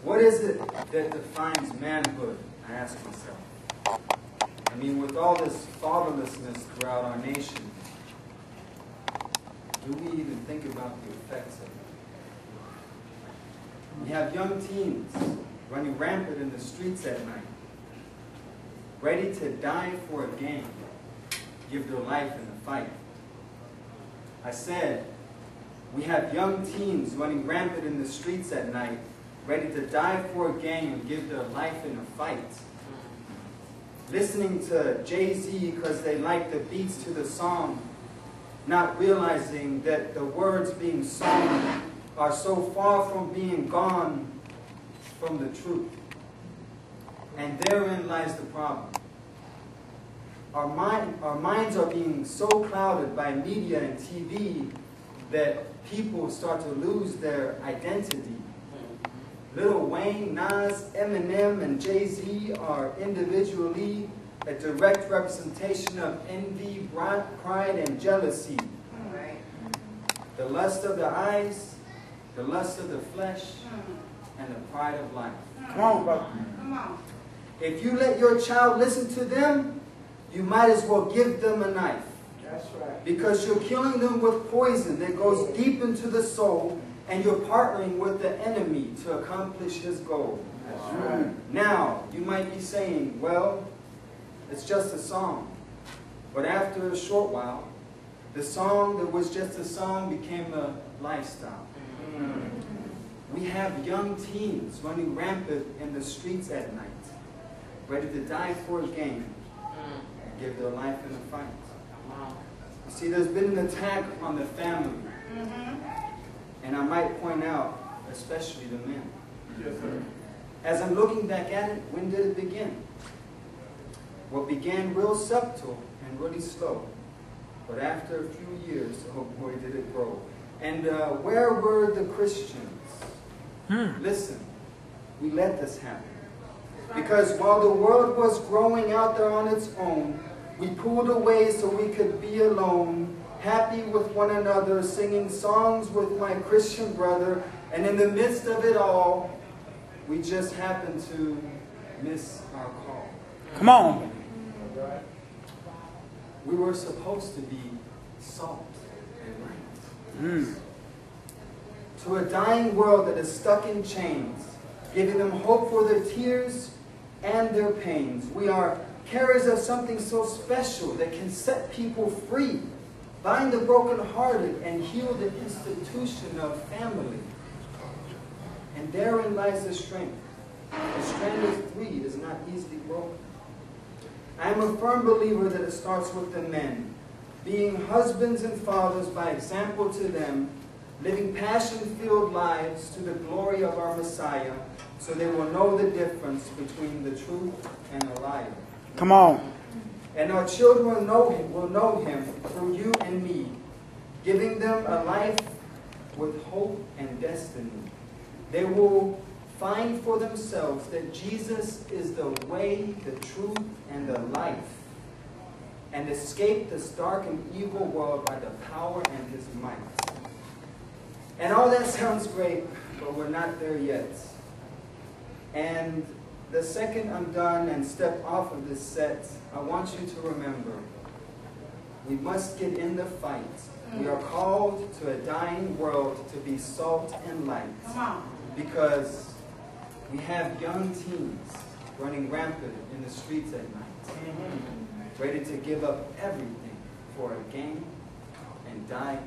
What is it that defines manhood? I ask myself. I mean, with all this fatherlessness throughout our nation, do we even think about the effects of it? We have young teens running rampant in the streets at night, ready to die for a game, give their life in a fight. I said, we have young teens running rampant in the streets at night, ready to die for a gang and give their life in a fight. Listening to Jay-Z because they like the beats to the song, not realizing that the words being sung are so far from being gone from the truth. And therein lies the problem. Our minds are being so clouded by media and TV that people start to lose their identity. Lil Wayne, Nas, Eminem, and Jay-Z are individually a direct representation of envy, pride, and jealousy. The lust of the eyes, the lust of the flesh, and the pride of life. Come on, brother. Come on. If you let your child listen to them, you might as well give them a knife. That's right. Because you're killing them with poison that goes deep into the soul, and you're partnering with the enemy to accomplish his goal. That's right. Now, you might be saying, well, it's just a song. But after a short while, the song that was just a song became a lifestyle. We have young teens running rampant in the streets at night, ready to die for a game and give their life in a fight. You see, there's been an attack on the family. And I might point out, especially the men. Yes, sir. As I'm looking back at it, when did it begin? What began real subtle and really slow. But after a few years, oh boy, did it grow. And where were the Christians? Listen, we let this happen. Because while the world was growing out there on its own, we pulled away so we could be alone, happy with one another, singing songs with my Christian brother, and in the midst of it all, we just happened to miss our call. Come on. We were supposed to be salt and light. To a dying world that is stuck in chains, giving them hope for their tears and their pains. We are carriers of something so special that can set people free, bind the brokenhearted, and heal the institution of family. And therein lies the strength. The strand of three is not easily broken. I am a firm believer that it starts with the men, being husbands and fathers by example to them, living passion-filled lives to the glory of our Messiah, so they will know the difference between the truth and a liar. Come on. And our children will know him through you and me, giving them a life with hope and destiny. They will find for themselves that Jesus is the way, the truth, and the life, and escape this dark and evil world by the power and his might. And all that sounds great, but we're not there yet. And the second I'm done and step off of this set, I want you to remember, we must get in the fight. We are called to a dying world to be salt and light. Because we have young teens running rampant in the streets at night, ready to give up everything for a game and die